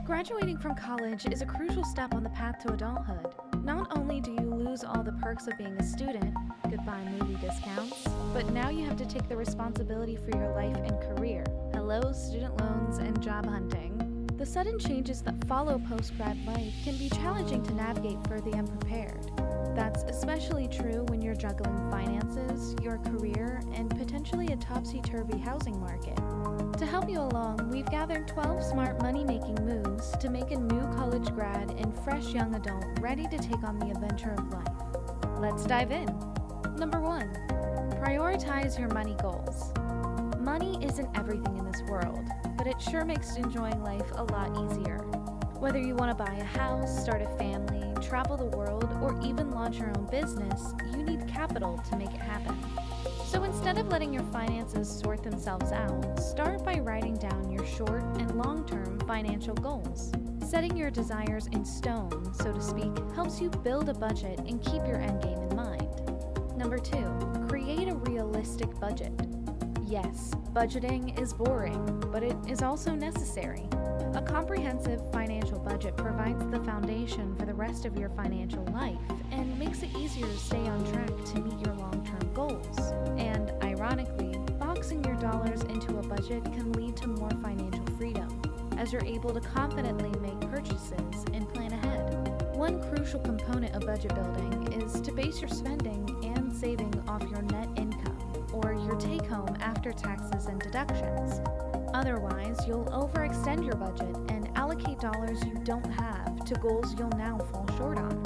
Graduating from college is a crucial step on the path to adulthood. Not only do you lose all the perks of being a student, goodbye movie discounts, but now you have to take the responsibility for your life and career. Hello, student loans and job hunting. The sudden changes that follow post-grad life can be challenging to navigate for the unprepared. That's especially true when you're juggling finances, your career, and potentially a topsy-turvy housing market. To help you along, we've gathered 12 smart money-making moves to make a new college grad and fresh young adult ready to take on the adventure of life. Let's dive in. Number 1. Prioritize your money goals. Money isn't everything in this world, but it sure makes enjoying life a lot easier. Whether you want to buy a house, start a family, travel the world, or even launch your own business, you need capital to make it happen. So instead of letting your finances sort themselves out, start by writing down your short and long-term financial goals. Setting your desires in stone, so to speak, helps you build a budget and keep your end game in mind. Number 2, create a realistic budget. Yes, budgeting is boring, but it is also necessary. A comprehensive financial budget provides the foundation for the rest of your financial life and makes it easier to stay on track to meet your long-term goals. And ironically, boxing your dollars into a budget can lead to more financial freedom, as you're able to confidently make purchases and plan ahead. One crucial component of budget building is to base your spending and saving off your net income, or your take-home after taxes and deductions. Otherwise, you'll overextend your budget and allocate dollars you don't have to goals you'll now fall short on.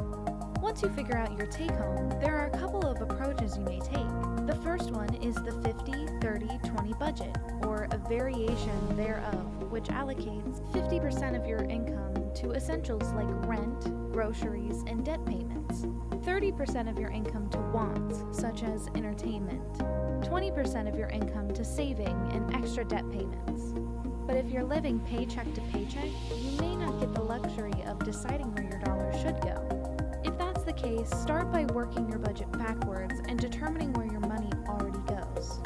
Once you figure out your take-home, there are a couple of approaches you may take. The first one is the 50-30-20 budget, or a variation thereof, which allocates 50% of your income to essentials like rent, groceries, and debt payments, 30% of your income to wants, such as entertainment, 20% of your income to saving and extra debt payments. But if you're living paycheck to paycheck, you may not get the luxury of deciding where your dollars should go. If that's the case, start by working your budget backwards and determining where your money already goes.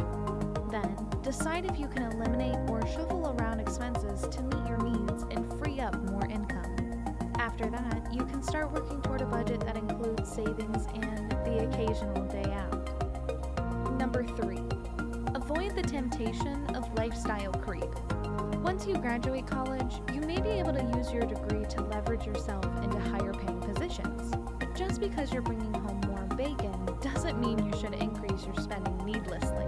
Then, decide if you can eliminate or shuffle around expenses to meet your needs and free up more income. After that, you can start working toward a budget that includes savings and the occasional day out. Number 3. Avoid the temptation of lifestyle creep. Once you graduate college, you may be able to use your degree to leverage yourself into higher paying positions. But just because you're bringing home more bacon doesn't mean you should increase your spending needlessly.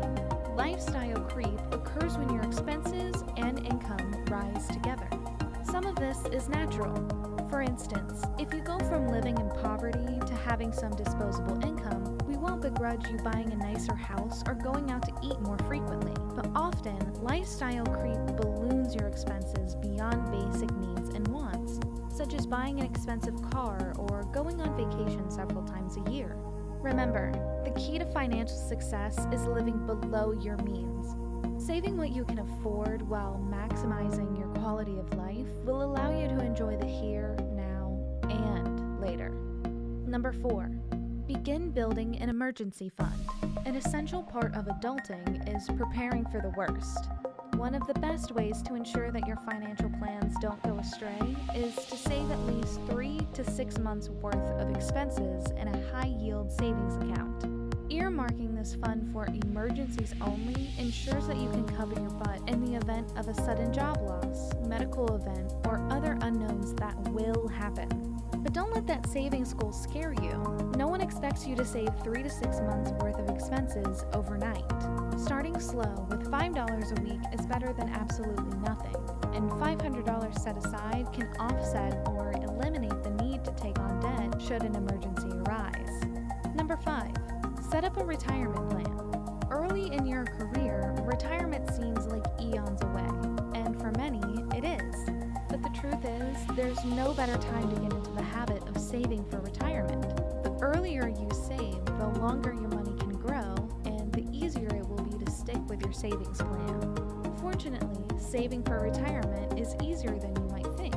Lifestyle creep occurs when your expenses and income rise together. Some of this is natural. For instance, if you go from living in poverty to having some disposable income, we won't begrudge you buying a nicer house or going out to eat more frequently. But often, lifestyle creep balloons your expenses beyond basic needs and wants, such as buying an expensive car or going on vacation several times a year. Remember, the key to financial success is living below your means. Saving what you can afford while maximizing your quality of life will allow you to enjoy the here, now, and later. Number 4. Begin building an emergency fund. An essential part of adulting is preparing for the worst. One of the best ways to ensure that your financial plans don't go astray is to save at least 3 to 6 months' worth of expenses in a high-yield savings account. Earmarking this fund for emergencies only ensures that you can cover your butt in the event of a sudden job loss, medical event, or other unknowns that will happen. But don't let that savings goal scare you. No one expects you to save 3 to 6 months worth of expenses overnight. Starting slow with $5 a week is better than absolutely nothing, and $500 set aside can offset or eliminate the need to take on debt should an emergency arise. Number 5. Set up a retirement plan. Early in your career, retirement seems like eons away, and for many, it is. But the truth is, there's no better time to get into the habit of saving for retirement. The earlier you save, the longer your money can grow, and the easier it will be to stick with your savings plan. Fortunately, saving for retirement is easier than you might think.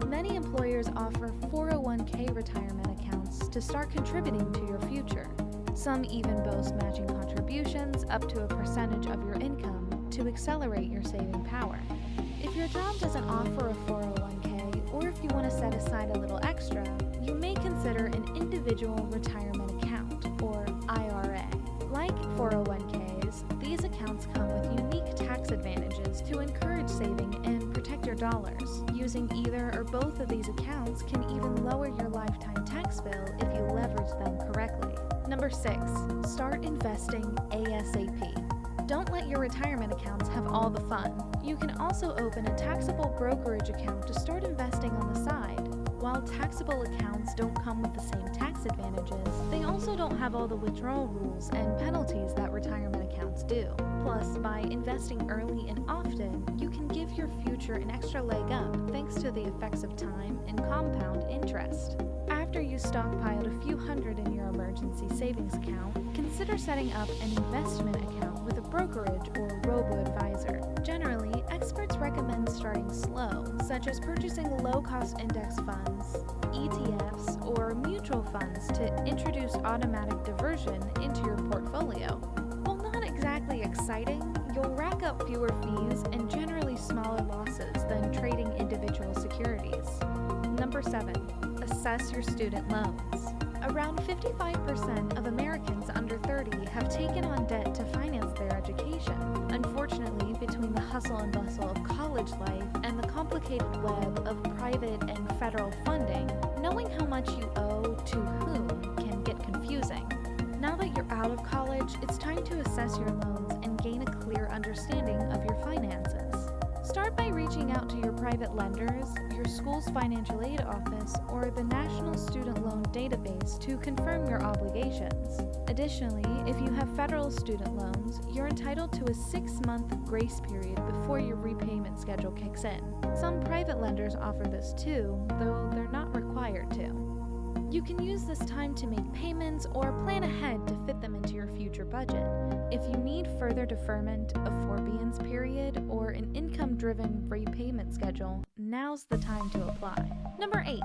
Many employers offer 401k retirement accounts to start contributing to your future. Some even boast matching contributions up to a percentage of your income to accelerate your saving power. If your job doesn't offer a 401k extra, you may consider an individual retirement account, or IRA. Like 401ks, these accounts come with unique tax advantages to encourage saving and protect your dollars. Using either or both of these accounts can even lower your lifetime tax bill if you leverage them correctly. Number 6. Start investing ASAP. Don't let your retirement accounts have all the fun. You can also open a taxable brokerage account to start investing on the side. While taxable accounts don't come with the same tax advantages, they also don't have all the withdrawal rules and penalties that retirement accounts do. Plus, by investing early and often, you can give your future an extra leg up thanks to the effects of time and compound interest. After you stockpiled a few hundred in your emergency savings account, consider setting up an investment account with a brokerage or robo-advisor. Generally, experts recommend starting slow, such as purchasing low-cost index funds, ETFs, or mutual funds to introduce automatic diversion into your portfolio. While not exactly exciting, you'll rack up fewer fees and generally smaller losses than trading individual securities. Number 7. Assess your student loans. Around 55% of Americans under 30 have taken on debt to finance their education. Unfortunately, between the hustle and bustle of college life and the complicated web of private and federal funding, knowing how much you owe to whom can get confusing. Now that you're out of college, it's time to assess your loans and gain a clear understanding of your finances. Start by reaching out to your private lenders, your school's financial aid office, or the National Student Loan Database to confirm your obligations. Additionally, if you have federal student loans, you're entitled to a 6-month grace period before your repayment schedule kicks in. Some private lenders offer this too, though they're not required to. You can use this time to make payments or plan ahead to fit them into your future budget. If you need further deferment, a forbearance period, or an income-driven repayment schedule, now's the time to apply. Number 8.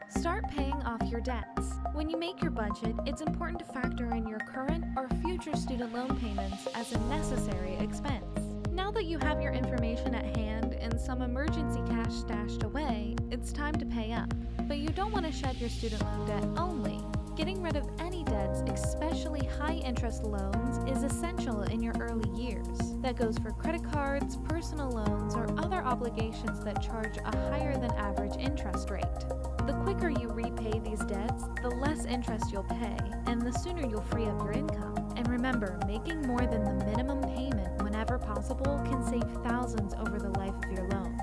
Start paying off your debts. When you make your budget, it's important to factor in your current or future student loan payments as a necessary expense. Now that you have your information at hand and some emergency cash stashed away, it's time to pay up. But you don't want to shed your student loan debt only. Getting rid of any debts, especially high-interest loans, is essential in your early years. That goes for credit cards, personal loans, or other obligations that charge a higher-than-average interest rate. The quicker you repay these debts, the less interest you'll pay, and the sooner you'll free up your income. And remember, making more than the minimum payment whenever possible can save thousands over the life of your loan.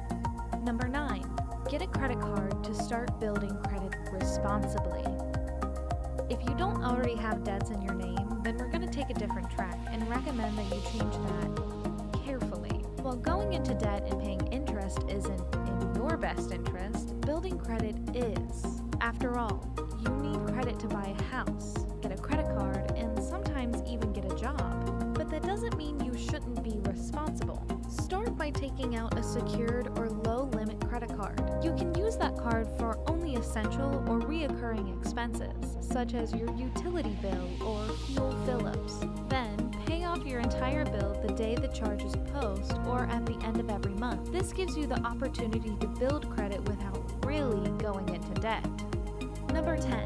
Number 9. Get a credit card to start building credit responsibly. If you don't already have debts in your name, then we're going to take a different track and recommend that you change that carefully. While going into debt and paying interest isn't in your best interest, building credit is. After all, you need credit to buy a house, get a credit card, and sometimes even get a job. But that doesn't mean you shouldn't be responsible. Start by taking out a secured or low-limit credit card. You can use that card for only essential or reoccurring expenses, such as your utility bill or fuel fill-ups. Then, pay off your entire bill the day the charges post or at the end of every month. This gives you the opportunity to build credit without really going into debt. Number 10.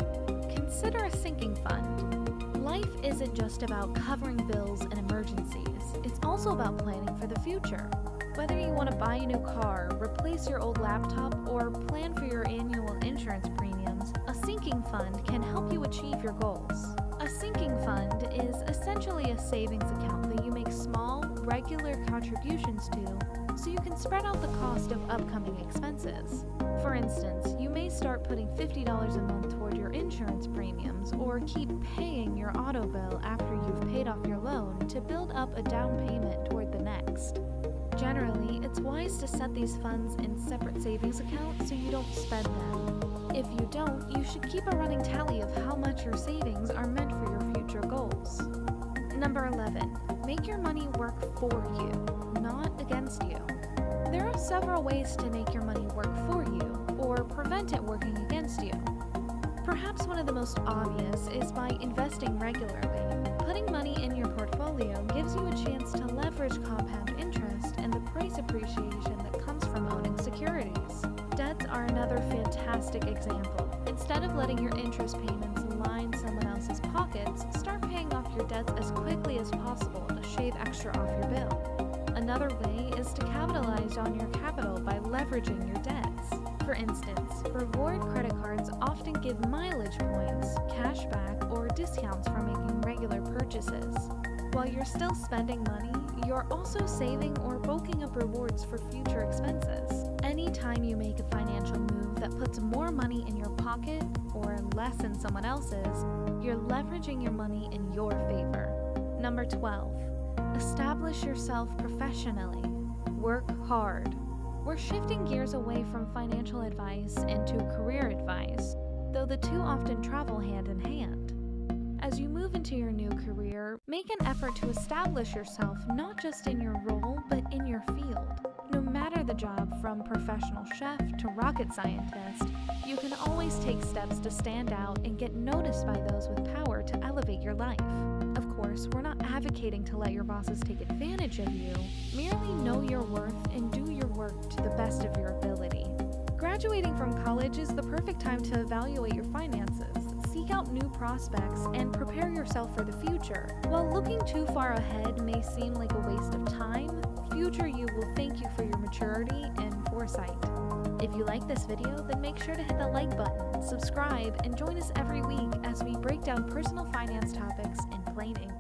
Consider a sinking fund. Life isn't just about covering bills and emergencies. It's also about planning for the future. Whether you want to buy a new car, replace your old laptop, or plan for your annual insurance premiums, a sinking fund can help you achieve your goals. A sinking fund is essentially a savings account that you make small, regular contributions to so you can spread out the cost of upcoming expenses. For instance, you may start putting $50 a month toward your insurance premiums or keep paying your auto bill after you've paid off your loan to build up a down payment toward the next. Generally, it's wise to set these funds in separate savings accounts so you don't spend them. If you don't, you should keep a running tally of how much your savings are meant for your future goals. Number 11. Make your money work for you, not against you. There are several ways to make your money work for you, or prevent it working against you. Perhaps one of the most obvious is by investing regularly. Putting money in your portfolio gives you a chance to leverage compound interest and the price appreciation that comes from owning securities. Debts are another fantastic example. Instead of letting your interest payments line someone else's pockets, start paying off your debts as quickly as possible to shave extra off your bill. Another way is to capitalize on your capital by leveraging your debts. For instance, reward credit cards often give mileage points, cash back, or discounts for making regular purchases. While you're still spending money, you're also saving or bulking up rewards for future expenses. Anytime you make a financial move that puts more money in your pocket or less in someone else's, you're leveraging your money in your favor. Number 12. Establish yourself professionally. Work hard. We're shifting gears away from financial advice into career advice, though the two often travel hand in hand. As you move into your new career, make an effort to establish yourself not just in your role, but in your field. No matter the job, from professional chef to rocket scientist, you can always take steps to stand out and get noticed by those with power to elevate your life. Of course, we're not advocating to let your bosses take advantage of you. Merely know your worth and do your work to the best of your ability. Graduating from college is the perfect time to evaluate your finances, seek out new prospects, and prepare yourself for the future. While looking too far ahead may seem like a waste of time, future you will thank you for your maturity and foresight. If you like this video, then make sure to hit the like button, subscribe, and join us every week as we break down personal finance topics in plain English.